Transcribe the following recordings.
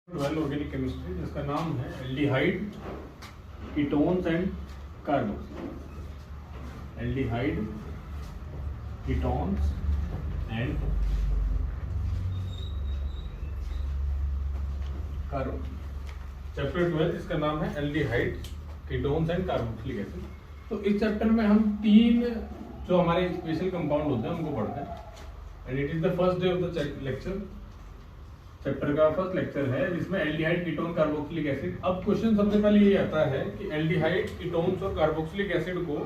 12 organic chemistry जिसका नाम है aldehyde, ketones and carboxyl. Aldehyde, ketones and carboxyl. Chapter 12 जिसका नाम है aldehyde, ketones and carboxylic acid. तो इस चैप्टर में हम तीन जो हमारे स्पेशल कंपाउंड होते हैं उनको पढ़ते हैं and it is the first day of the lecture. Chapter का फर्स्ट लेक्चर है जिसमें एल्डिहाइड, कीटोन, कार्बोक्सिलिक एसिड। अब क्वेश्चन सबसे पहले ये आता है कि एल्डिहाइड, कीटोन्स और कार्बोक्सिलिक एसिड को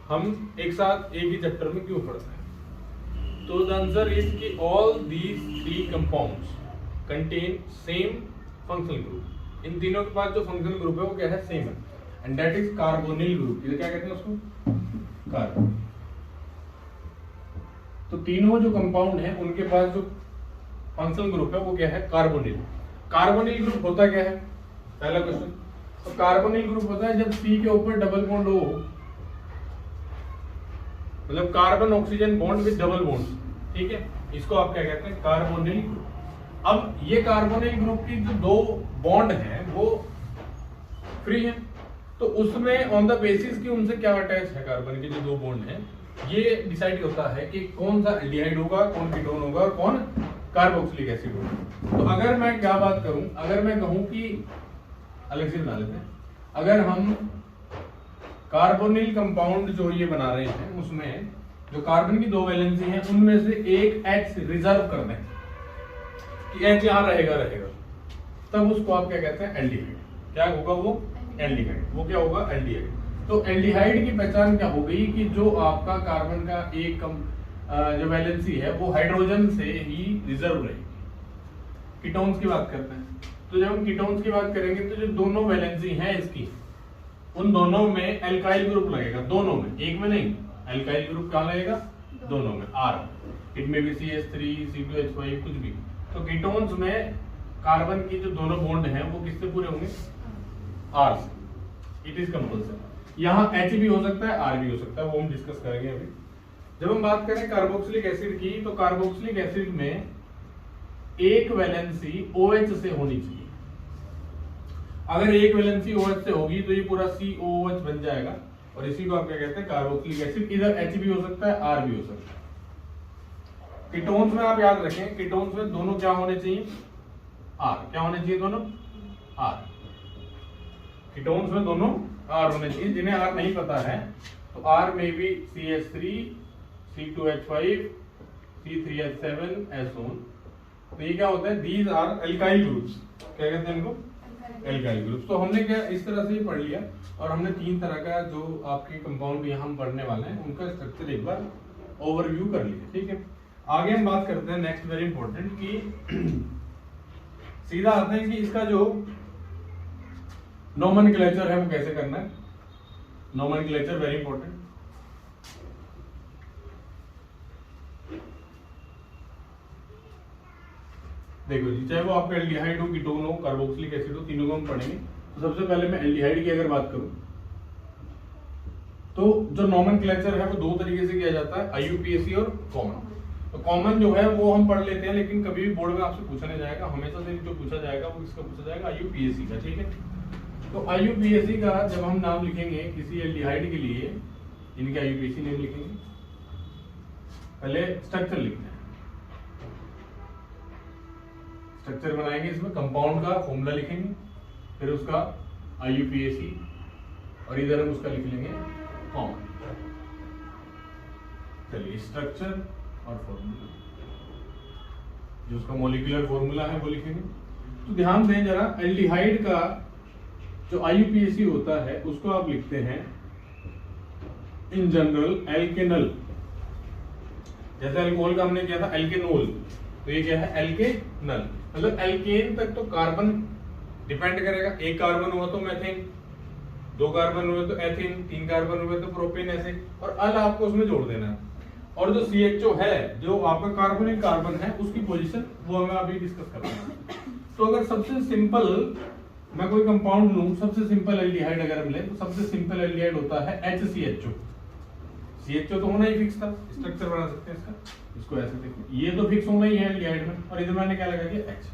हम एक साथ एक ही चैप्टर में क्यों पढ़ते हैं। तो द आंसर इज कि all these three compounds contain same functional group. इन तीनों के पास जो फंक्शनल ग्रुप है वो क्या है, सेम है and that is carbonyl group. ये क्या कहते हैं उसको, कार्बन। तो तीनों जो कंपाउंड है उनके पास जो फंक्शनल ग्रुप है वो क्या है, कार्बोनिल। कार्बोनिल ग्रुप होता क्या है, पहला क्वेश्चन। तो कार्बोनिल ग्रुप होता है जब C के ऊपर डबल बॉन्ड हो, मतलब carbon oxygen bond with double bond, ठीक है, इसको आप क्या कहते हैं, कार्बोनिल ग्रुप। अब ये कार्बोनिल ग्रुप की जो दो बॉन्ड है वो फ्री है, तो उसमें ऑन द बेसिस कि उनसे क्या अटैच है, कार्बन के जो दो बॉन्ड है, ये डिसाइड होता है कि कौन सा एल्डिहाइड होगा, कौन कीटोन होगा और कौन कार्बोक्सिलिक एसिड होगा। तो अगर मैं क्या बात करूं, अगर मैं कहूं कि अलग से बना लेते हैं, अगर हम कार्बोनिल कंपाउंड जो ये बना रहे हैं उसमें जो कार्बन की दो वैलेंसी हैं उनमें से एक H रिजर्व कर दें कि H यहां रहेगा, तब उसको आप क्या कहते हैं, एल्डिहाइड। क्या होगा वो, एल्डिहाइड। वो क्या होगा, एल्डिहाइड। तो एल्डिहाइड की पहचान क्या हो गई कि जो आपका कार्बन का एक जो वैलेंसी है वो हाइड्रोजन से ही रिजर्व रहेगी। कीटोन्स की बात करते हैं, तो जब हम कीटोन्स की बात करेंगे तो जो दोनों वैलेंसी हैं इसकी, उन दोनों में एल्काइल ग्रुप लगेगा, दोनों में, एक में नहीं। एल्काइल ग्रुप कहाँ लगेगा, दोनों में, R। इट में भी CH3, C2H5 कुछ भी। तो कीटोन्स में कार्बन की जो दोनों बॉन्ड हैं वो किससे पूरे होंगे, R से। It is compulsory. यहाँ H भी हो सकता है, R भी हो सकता है, वो हम डिस्कस करेंगे अभी। जब हम बात करें कार्बोक्सिलिक एसिड की, तो कार्बोक्सिलिक एसिड में एक वैलेंसी OH से होनी चाहिए। अगर एक वैलेंसी OH से होगी तो ये पूरा COOH बन जाएगा और इसी को आप क्या कहते हैं, कार्बोक्सिलिक एसिड। इधर H भी हो सकता है, R भी हो सकता है। कीटोन्स में आप याद रखें, कीटोन्स में दोनों क्या होने चाहिए, R। क्या होने चाहिए, दोनों R। कीटोन्स में दोनों R होने चाहिए। जिन्हें R नहीं पता है तो R में भी CH3, C2H5, C3H7 SO। तो ये क्या होता है, दीज आर एल्काइल ग्रुप्स। क्या कहते हैं इनको, एल्काइल ग्रुप्स। तो हमने क्या इस तरह से ही पढ़ लिया और हमने तीन तरह का जो आपके कंपाउंड यहाँ हम पढ़ने वाले हैं उनका स्ट्रक्चर एक बार ओवरव्यू कर लिया, ठीक है। आगे हम बात करते हैं नेक्स्ट वेरी इंपॉर्टेंट कि सीधा आते हैं कि इसका जो नोमेनक्लेचर है वो कैसे करना है। Nomenclature very important. देखो जी, चाहे वो आपका एल्डिहाइड हो, कीटोन हो, कार्बोक्सिलिक एसिड हो, तीनों को हम पढ़ेंगे। तो सबसे पहले मैं एल्डिहाइड की अगर बात करूं तो जो नोमेनक्लेचर है वो दो तरीके से किया जाता है, IUPAC और कॉमन। तो कॉमन जो है वो हम पढ़ लेते हैं, लेकिन कभी भी बोर्ड में आपसे पूछा नहीं जाएगा। हमेशा से जो पूछा जाएगा वो किसका पूछा जाएगा, IUPAC का, ठीक है। तो IUPAC का जब हम नाम लिखेंगे किसी एल्डिहाइड के लिए, इनके IUPAC नेम लिखेंगे, पहले स्ट्रक्चर लिखते हैं, स्ट्रक्चर बनाएंगे, इसमें कंपाउंड का फॉर्मूला लिखेंगे, फिर उसका IUPAC और इधर हम उसका लिख लेंगे कॉमन। चलिए, स्ट्रक्चर और फॉर्मूला, जो उसका मॉलिक्यूलर फॉर्मूला है वो लिखेंगे। तो ध्यान दें जरा, एल्डिहाइड का जो IUPAC होता है उसको आप लिखते हैं इन जनरल एल्केनल। जैसे अल्कोहल का हमने किया था एल्केनोल, तो ये क्या है, एल्केनल। मतलब एल्केन तक तो कार्बन डिपेंड करेगा। एक कार्बन हुआ तो मेथेन, दो कार्बन हुए तो एथेन, तीन कार्बन हुए तो प्रोपेन, ऐसे। और अल आपको उसमें जोड़ देना है। और जो CHO है, जो आपका कार्बोनिल कार्बन है, उसकी पोजीशन वो हमें अभी डिस्कस करना है। तो अगर सबसे सिंपल मैं कोई कंपाउंड लूं, सबसे सिंपल एल्डिहाइड अगर मिले तो सबसे सिंपल एल्डिहाइड होता है HCHO। CHO तो होना ही फिक्स था, स्ट्रक्चर बना सकते हैं इसका, इसको ऐसे देखो, ये तो फिक्स होना ही है एल्डिहाइड में। और इधर मैंने क्या लगा दिया, H।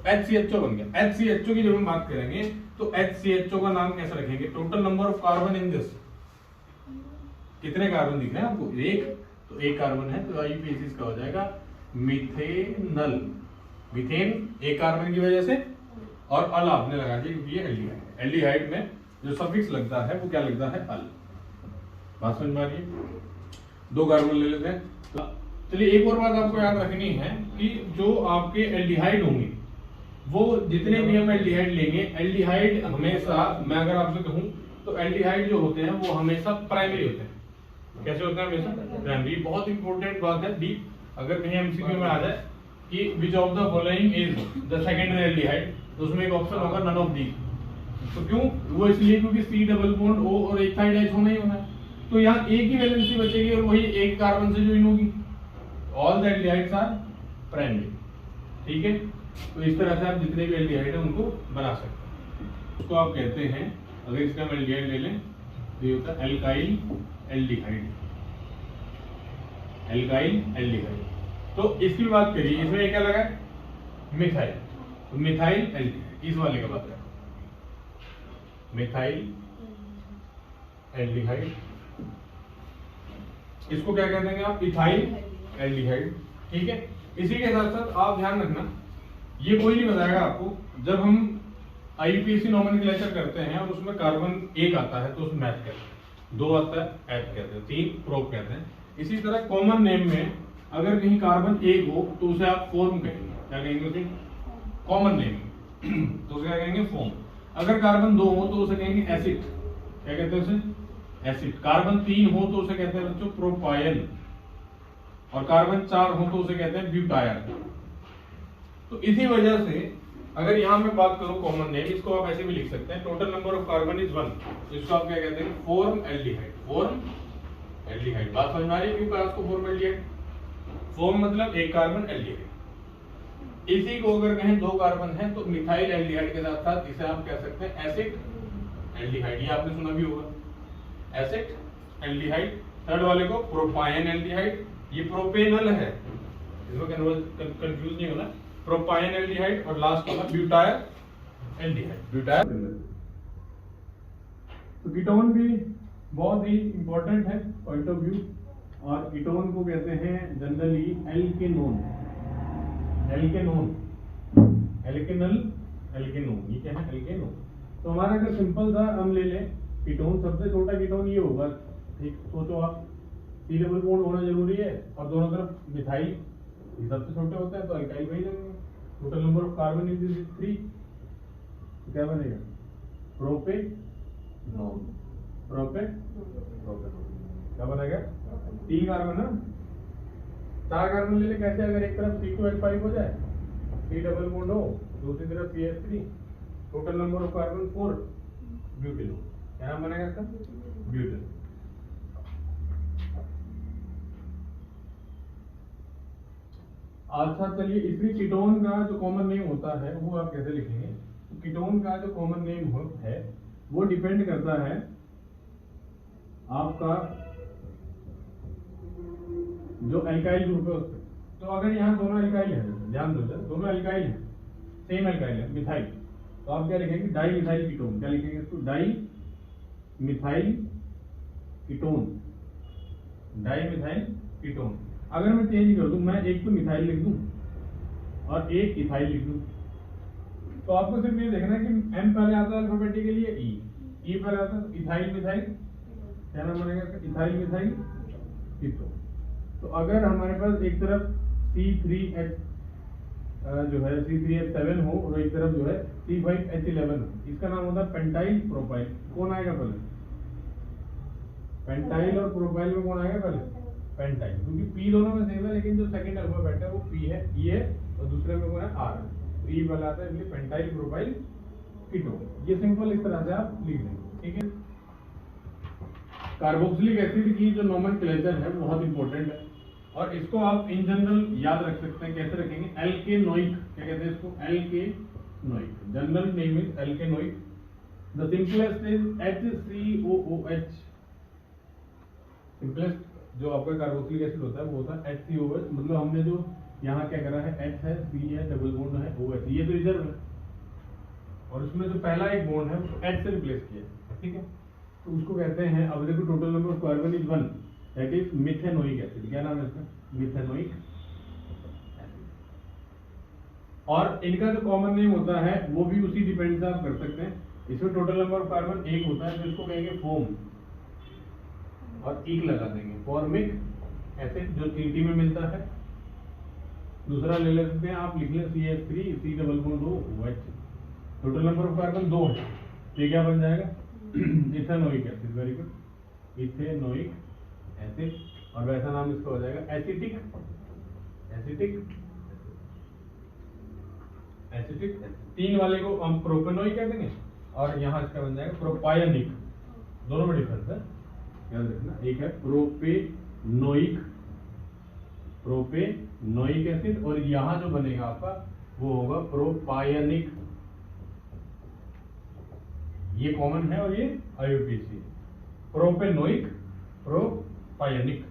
HCHO बन गया। HCHO की जब हम बात करेंगे तो HCHO का नाम कैसे रखेंगे? Total number of carbon in this, कितने कार्बन दिख रहे हैं आपको? एक, तो एक कार्बन है, तो आईयूपीएसी इसका हो जाएगा मिथेनल। मीथेन एक कार्बन की वजह से, और अल आपने लगा दिया क्योंकि ये एल्डिहाइड। एल्डिहाइड में जो सफिक्स लगता है वो क्या लगता है? अल। बात समझ में आ रही है? दो कार्बन ले लेते हैं। चलिए एक और बात आपको याद रखनी है कि जो आपके एल्डिहाइड होंगे वो जितने भी हम एल्डिहाइड लेंगे, एल्डिहाइड हमेशा, मैं अगर आपसे कहूं तो एल्डिहाइड जो होते हैं वो हमेशा प्राइमरी होते हैं। कैसे होते हैं? हमेशा प्राइमरी। बहुत इंपॉर्टेंट बात है, डीप, अगर कहीं एमसीक्यू में आ जाए कि which of the following is the secondary aldehyde, तो उसमें एक ऑप्शन होगा नन ऑफ दी। तो क्यों? वो इसलिए क्योंकि सी डबल बॉन्ड ओ और एक साइड एच होना ही होना है, तो यहाँ एक ही वैलेंसी बचेगी और वही एक कार्बन से ज्वाइन होगी। All the aldehydes are primary. ठीक है, तो इस तरह से आप जितने भी एल्डिहाइड है उनको बना सकते हैं। उसको आप कहते हैं, अगर इसका हम एल्डिहाइड ले लें तो ये होता है एल्काइल एल्डिहाइड। Alkyl aldehyde. तो इसकी बात करिए, इसमें क्या लगा है? मिथाइल। तो मिथाइल एल्डिहाइड, इस वाले का बात है, मिथाइल एल्डिहाइड। इसको क्या कहते हैं आप? Ethyl aldehyde. ठीक है, इसी के साथ साथ आप ध्यान रखना, ये कोई नहीं बताएगा आपको। जब हम आईयूपीएसी नोमेनक्लेचर करते हैं और उसमें कार्बन एक आता है तो उसमें मैथ कहते हैं, दो आता है एथ कहते हैं, तीन प्रोप कहते हैं। इसी तरह कॉमन नेम में अगर कहीं कार्बन एक हो तो उसे आप फॉर्म कहेंगे। क्या कहेंगे उसे? कॉमन नेम तो उसे क्या कहेंगे? फॉर्म। अगर कार्बन दो हो तो उसे कहेंगे एसिड। क्या कहते हैं उसे? एसिड। कार्बन तीन हो तो उसे कहते हैं बच्चों प्रोपायन, और कार्बन चार हो तो उसे कहते हैं ब्यूटायर। तो इसी वजह से अगर यहां मैं बात करूं कॉमन नेम, इसको आप ऐसे भी लिख सकते हैं, total number of carbon is 1। इसको आप क्या कहते हैं? Form aldehyde. Form aldehyde. बात समझ में आ रही है? क्यों कहा उसको फॉर्म एल्डिहाइड? फॉर्म मतलब एक कार्बन एल्डिहाइड। इसी को अगर कहें दो कार्बन है तो मिथाइल एल्डिहाइड के साथ साथ इसे आप कह सकते हैं एसिड एल्डिहाइड। ये आपने सुना भी होगा, एसिड एल्डिहाइड। थर्ड वाले को प्रोपायन एल्डिहाइड। ये प्रोपेनल है, इसमें कंफ्यूज नहीं होना। प्रोपायन एल्डिहाइड। और लास्ट वाला ब्यूटायर एल्डिहाइड। ब्यूटायर। तो कीटोन भी बहुत ही इंपॉर्टेंट है पॉइंट ऑफ व्यू, और कीटोन को कहते हैं जनरली एल्केनोन। एल्केनोन, एल्केनल, एल्केनोन। ये क्या है? एल्केनोन। तो हमारा अगर सिंपल सा हम ले लें कीटोन, सबसे छोटा कीटोन ये होगा। ठीक, सोचो आप, सी डबल बॉन्ड होना जरूरी है और दोनों तरफ मिथाइल, ये सबसे छोटे होते हैं तो अल्काइल वही लगेंगे। Total number of carbon is 3। क्या बनेगा? प्रोपेनॉन। प्रोपेनॉन क्या बनेगा? 3 कार्बन है, 4 कार्बन ले ले। कैसे? अगर एक तरफ C2H5 हो जाए, सी डबल बॉन्ड हो, दूसरी तरफ CH3, total number of carbon 4, butanone. क्या नाम बनेगा इसका? ब्यूटेनॉन। अच्छा चलिए, इसमें कीटोन का जो कॉमन नेम होता है वो आप कैसे लिखेंगे? तो कीटोन का जो कॉमन नेम है वो डिपेंड करता है आपका जो एल्काइल ग्रुप है उस पर। तो अगर यहाँ दोनों एल्काइल है, ध्यान दो सर, दोनों एल्काइल है, सेम एल्काइल है, मिथाइल, तो आप क्या लिखेंगे? Di methyl ketone. क्या लिखेंगे इसको? Di methyl ketone. Di methyl ketone. अगर मैं चेंज कर दूं, मैं एक तो मिथाइल लिख दूं और एक इथाइल लिख दूं, तो आपको सिर्फ ये देखना है कि एम पहले आता है अल्फाबेटिकली, ई पहले आता है, इथाइल मिथाइल, क्या नाम बनेगा इसका? Ethyl methyl ketone. तो अगर हमारे पास एक तरफ C3H जो है C3H7 हो और एक तरफ जो है C5H11 हो, इसका नाम होता है पेंटाइल प्रोपाइल। कौन आएगा पहले? पेंटाइल और प्रोपाइल में कौन आएगा पहले? पेंटाइल, क्योंकि पी दोनों में सेम है लेकिन जो सेकंड अल्फाबेट है वो पी है, ई है, और दूसरे में कौन है? आर है। तो ई वाला आता है, इसलिए पेंटाइल प्रोपाइल कीटोन। ये सिंपल इस तरह से आप लिख लेंगे। ठीक है, कार्बोक्सिलिक एसिड की जो नोमेनक्लेचर है बहुत इंपॉर्टेंट है, और इसको आप इन जनरल याद रख सकते हैं। कैसे रखेंगे? एल्केनोइक। क्या कहते हैं इसको? Alkanoic. General name is alkanoic. The simplest is HCOOH। Simplest जो आपका कार्बोक्सिलिक एसिड होता है वो होता है HCOOH। मतलब हमने जो यहाँ क्या करा है, H है, C है, डबल बॉन्ड है, OH। ये तो रिजर्व है, और उसमें जो पहला एक बॉन्ड है उसको H से रिप्लेस किया, ठीक है, तो उसको कहते हैं, अब देखो total number of carbon is 1, that is methanoic acid. क्या नाम है इसका? Methanoic acid. और इनका जो कॉमन नेम होता है वो भी उसी डिपेंड से आप कर सकते हैं। इसमें टोटल नंबर ऑफ कार्बन 1 होता है, तो इसको कहेंगे फोम, और इक लगा देंगे, फॉर्मिक एसिड, जो CT में मिलता है। दूसरा ले लेते हैं, आप लिख लें CH3 C double bond OH, total number of carbon 2 है, ये क्या बन जाएगा? Ethanoic acid. Very good, ethanoic acid. और वैसा नाम इसका हो जाएगा एसिटिक एसिटिक एसिटिक। 3 वाले को हम प्रोपेनोइक कह देंगे, और यहाँ इसका बन जाएगा प्रोपायनिक। दोनों में डिफरेंस है, याद रखना। एक है प्रोपेनोइक एसिड, और यहाँ जो बनेगा आपका वो होगा प्रोपायनिक। ये कॉमन है और ये IUPAC, प्रोपेनोइक, प्रोपायनिक।